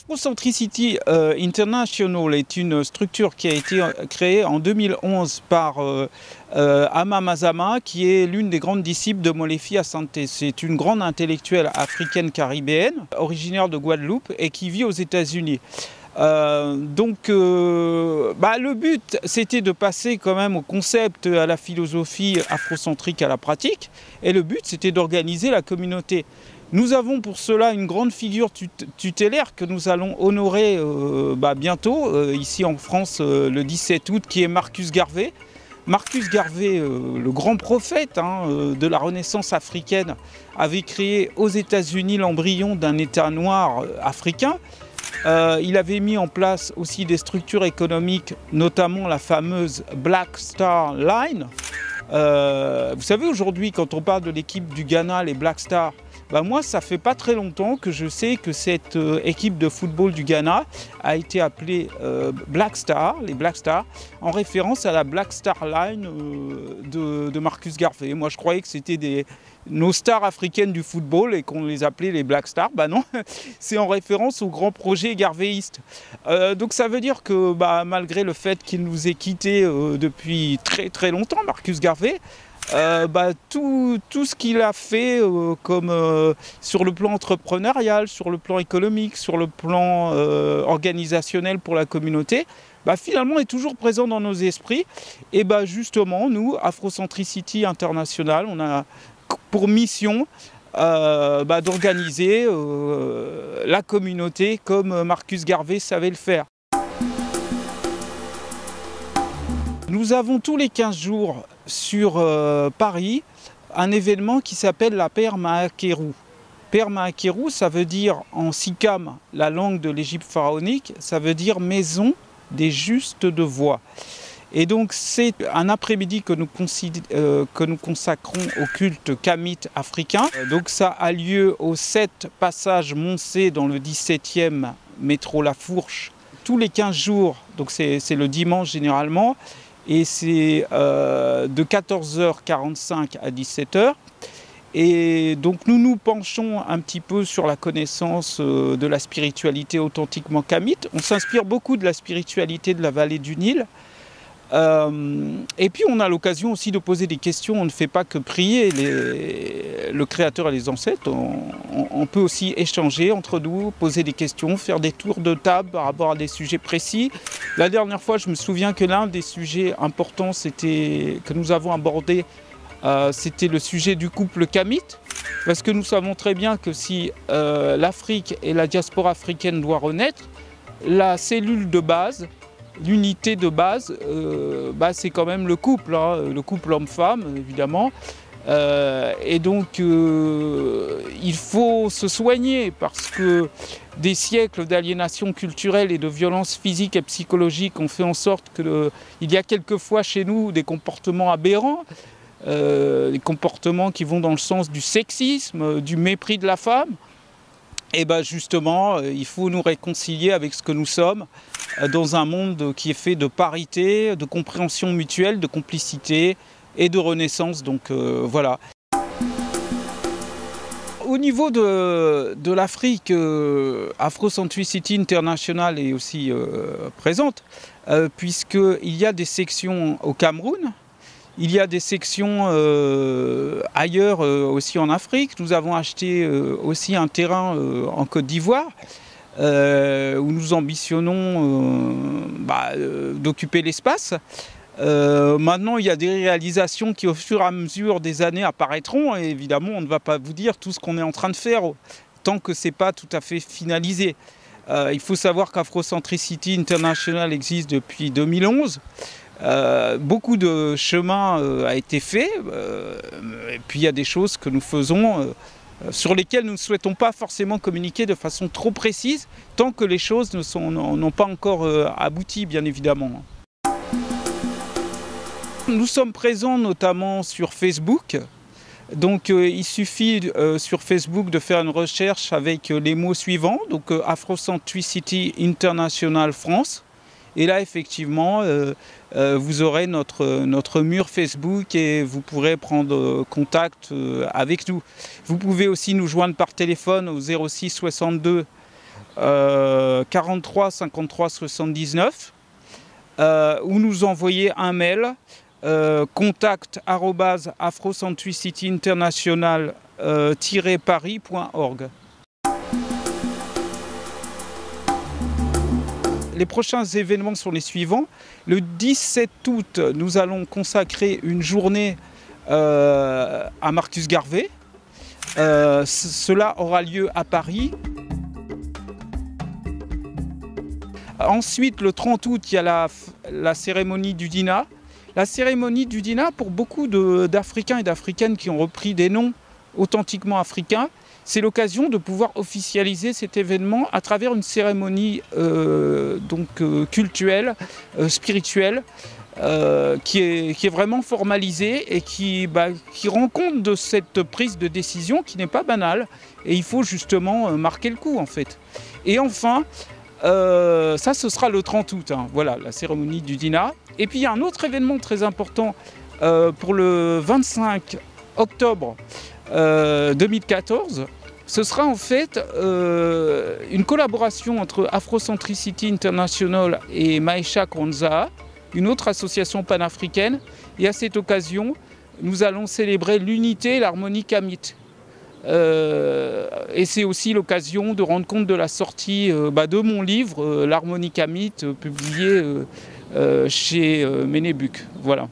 Afrocentricity International est une structure qui a été créée en 2011 par Ama Mazama, qui est l'une des grandes disciples de Molefi Asante. C'est une grande intellectuelle africaine-caribéenne, originaire de Guadeloupe et qui vit aux États-Unis. Le but, c'était de passer quand même au concept, à la philosophie afrocentrique, à la pratique. Et le but, c'était d'organiser la communauté. Nous avons pour cela une grande figure tutélaire que nous allons honorer bientôt, ici en France, le 17 août, qui est Marcus Garvey. Marcus Garvey, le grand prophète de la Renaissance africaine, avait créé aux États-Unis l'embryon d'un État noir africain. Il avait mis en place aussi des structures économiques, notamment la fameuse Black Star Line. Vous savez, aujourd'hui, quand on parle de l'équipe du Ghana, les Black Stars, moi, ça fait pas très longtemps que je sais que cette équipe de football du Ghana a été appelée Black Star, les Black Stars, en référence à la Black Star Line de Marcus Garvey. Moi, je croyais que c'était nos stars africaines du football et qu'on les appelait les Black Stars. Non, c'est en référence au grand projet garvéiste. Donc ça veut dire que malgré le fait qu'il nous ait quittés depuis très très longtemps, Marcus Garvey, tout ce qu'il a fait sur le plan entrepreneurial, sur le plan économique, sur le plan organisationnel pour la communauté, finalement est toujours présent dans nos esprits. Et justement, nous, Afrocentricity International, on a pour mission d'organiser la communauté comme Marcus Garvey savait le faire. Nous avons tous les 15 jours sur Paris un événement qui s'appelle la Per Maakeru. Per Maakeru, ça veut dire en sikam, la langue de l'Égypte pharaonique, ça veut dire maison des justes de voix. Et donc c'est un après-midi que nous consacrons au culte kamite africain. Donc ça a lieu au 7 passage Moncé dans le 17e métro La Fourche. Tous les 15 jours, donc c'est le dimanche généralement, et c'est de 14h45 à 17h. Et donc nous nous penchons un petit peu sur la connaissance de la spiritualité authentiquement kamite. On s'inspire beaucoup de la spiritualité de la vallée du Nil. Et puis on a l'occasion aussi de poser des questions. On ne fait pas que prier le Créateur et les ancêtres. On peut aussi échanger entre nous, poser des questions, faire des tours de table par rapport à des sujets précis. La dernière fois, je me souviens que l'un des sujets importants que nous avons abordé, c'était le sujet du couple kamite. Parce que nous savons très bien que si l'Afrique et la diaspora africaine doivent renaître, la cellule de base, l'unité de base, c'est quand même le couple homme-femme, évidemment. Et donc, il faut se soigner parce que des siècles d'aliénation culturelle et de violence physique et psychologique ont fait en sorte qu'il y a quelquefois chez nous des comportements aberrants, des comportements qui vont dans le sens du sexisme, du mépris de la femme. Et justement, il faut nous réconcilier avec ce que nous sommes dans un monde qui est fait de parité, de compréhension mutuelle, de complicité et de renaissance. Donc voilà. Au niveau de l'Afrique, Afrocentricity International est aussi présente, puisqu'il y a des sections au Cameroun. Il y a des sections ailleurs aussi en Afrique. Nous avons acheté aussi un terrain en Côte d'Ivoire où nous ambitionnons d'occuper l'espace. Maintenant, il y a des réalisations qui, au fur et à mesure des années, apparaîtront. Et évidemment, on ne va pas vous dire tout ce qu'on est en train de faire tant que ce n'est pas tout à fait finalisé. Il faut savoir qu'Afrocentricity International existe depuis 2011. Beaucoup de chemin a été fait, et puis il y a des choses que nous faisons sur lesquelles nous ne souhaitons pas forcément communiquer de façon trop précise, tant que les choses n'ont pas encore abouti, bien évidemment. Nous sommes présents notamment sur Facebook. Donc il suffit sur Facebook de faire une recherche avec les mots suivants, donc Afrocentricity International France. Et là, effectivement, vous aurez notre mur Facebook et vous pourrez prendre contact avec nous. Vous pouvez aussi nous joindre par téléphone au 06 62 43 53 79 ou nous envoyer un mail contact@afrocentricityinternational-paris.org. Les prochains événements sont les suivants. Le 17 août, nous allons consacrer une journée à Marcus Garvey. Cela aura lieu à Paris. Ensuite, le 30 août, il y a la cérémonie du Dina. La cérémonie du Dina, pour beaucoup d'Africains et d'Africaines qui ont repris des noms authentiquement africains, c'est l'occasion de pouvoir officialiser cet événement à travers une cérémonie cultuelle, spirituelle, qui est vraiment formalisée et qui rend compte de cette prise de décision qui n'est pas banale. Et il faut justement marquer le coup, en fait. Et enfin, ça, ce sera le 30 août, hein, voilà, la cérémonie du Dina. Et puis, il y a un autre événement très important pour le 25 octobre 2014. Ce sera en fait une collaboration entre Afrocentricity International et Maisha Kwanzaa, une autre association panafricaine. Et à cette occasion, nous allons célébrer l'unité et l'harmonie kamite. Et c'est aussi l'occasion de rendre compte de la sortie de mon livre, l'harmonie kamite, publié chez Ménébuc. Voilà.